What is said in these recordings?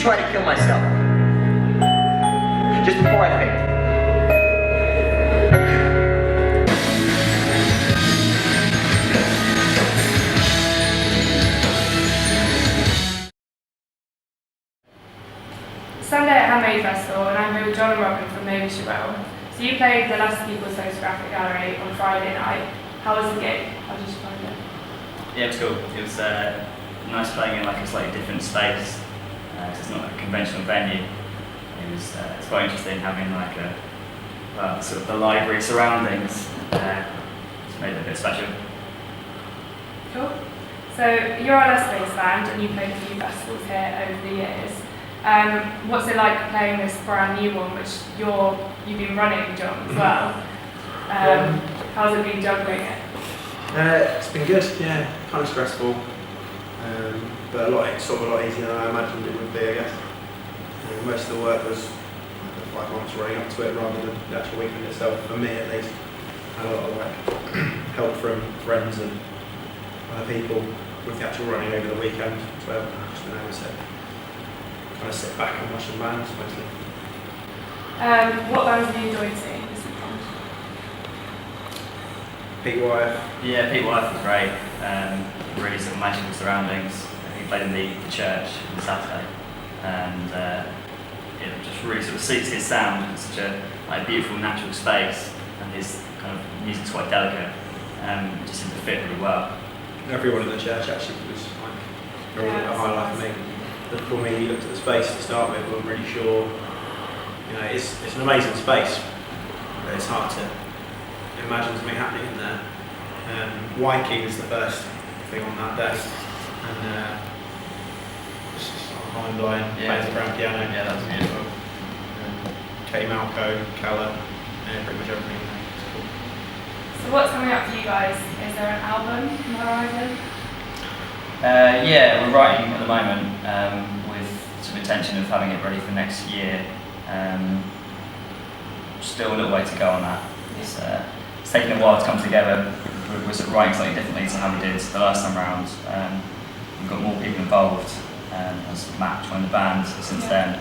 try to kill myself. Just before I faint. Sunday at Handmade Festival, and I'm here with John and Robin from Maybeshewill. So you played the Last People's Photographic Gallery on Friday night. How was the gig? How did you find it? Yeah, it was cool. It was nice playing in like a slightly different space. It's not a conventional venue. It's quite interesting having like sort of the library surroundings. It's made it a bit special. Cool. So you're a Leicester-based band, and you played a few festivals here over the years. What's it like playing this brand new one, which you've been running, John, as well? How's it been juggling it? It's been good, yeah. Kind of stressful, but a lot easier than I imagined it would be, I guess. Most of the work was the 5 months running up to it rather than the actual weekend itself, for me at least. I had a lot of help from friends and other people with the actual running over the weekend, so I've just been able to kind of sit back and watch some bands mostly. What bands have you enjoyed seeing this weekend? Pete Wyeth. Yeah, Pete Wyeth was great. Really sort of magical surroundings. He played in the church on Saturday, and it just really sort of suits his sound. It's such a beautiful natural space, and his kind of music's quite delicate. It just seemed to fit really well. Everyone in the church actually was like a highlight for me. When we looked at the space to start with, we weren't really sure. You know, it's an amazing space, but it's hard to imagine something happening in there. Waikiki was the first thing on that day, and just mind-blowing. Playing the grand piano. Yeah, that was beautiful. Kay Malco, Calla, pretty much everything. It's cool. So what's coming up for you guys? Is there an album on the horizon? Yeah, we're writing at the moment with some intention of having it ready for next year. Still a little way to go on that. It's taken a while to come together. We're sort of writing slightly differently to how we did the last time round. We've got more people involved, as Matt joined the band since then.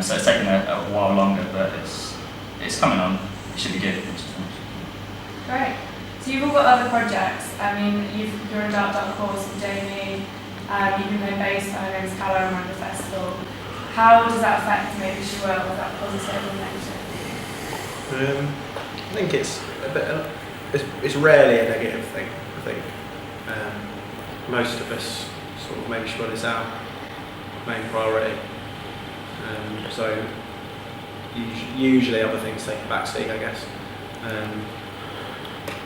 So it's taken a while longer, but it's coming on. It should be good. Great. So you've all got other projects. I mean, you're in Dark Horse with Jamie. You've been playing bass against Calla and Handmade Festival. How does that affect Maybeshewill? Is that positive or negative? I think it's a bit. It's rarely a negative thing. I think most of us sort of Maybeshewill is our main priority. So usually other things take a backseat, I guess.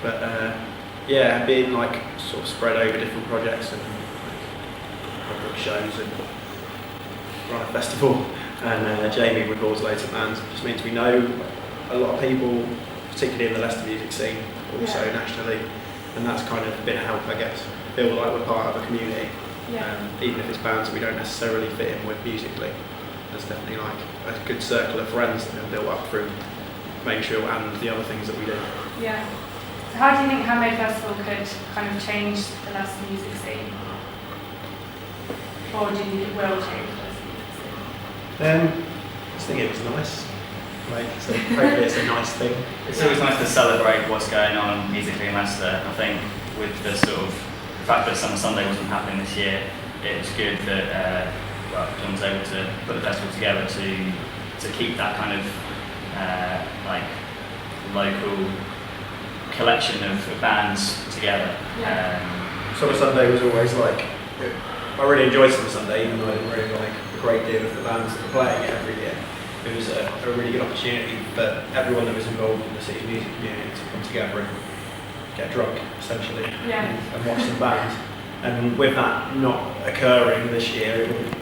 But yeah, being like sort of spread over different projects and like shows and run a festival, and Jamie records loads of bands. It just means we know a lot of people, particularly in the Leicester music scene, also nationally, and that's kind of been a help, I guess. Feel like we're part of a community, even if it's bands that we don't necessarily fit in with musically. There's definitely like a good circle of friends that have been built up through Maybeshewill and the other things that we do. Yeah. So how do you think Handmade Festival could kind of change the Leicester music scene? Or do you think it will change the Leicester music scene? I just think it was nice. So hopefully it's a nice thing. It's always nice to celebrate what's going on musically in Leicester. I think with the sort of the fact that Summer Sunday wasn't happening this year, it was good that John was able to put the festival together to keep that kind of like local collection of bands together. Summer Sunday was always like, I really enjoyed Summer Sunday, even though I didn't really like a great deal of the bands that were playing it every year. It was a really good opportunity for everyone that was involved in the city music community to come together and get drunk, essentially, and watch some bands. And with that not occurring this year, it will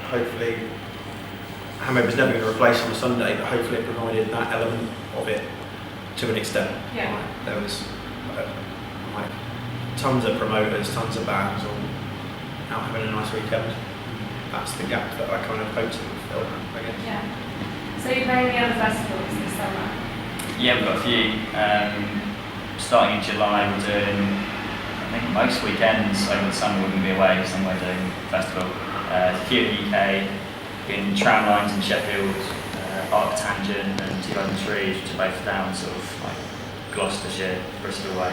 hopefully, Handmade was never going to replace Summer Sunday, but hopefully it provided that element of it to an extent. There was like tons of promoters, tons of bands all out having a nice weekend. That's the gap that I kind of hoped to fill, I guess. So you're playing the other festivals this summer? Yeah, we've got a few. Starting in July, we're doing, I think most weekends over the summer we're going to be away somewhere doing a festival. A few in the UK, in tram lines in Sheffield, Arc Tangent and 2003, which are both down sort of like Gloucestershire, Bristol way.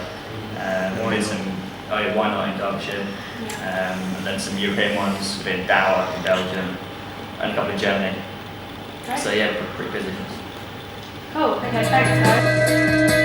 Why Did not? some, why not in Derbyshire? And then some European ones in Douwer in Belgium, and a couple in Germany. Great. So yeah, pretty busy. Cool. Okay, thanks guys.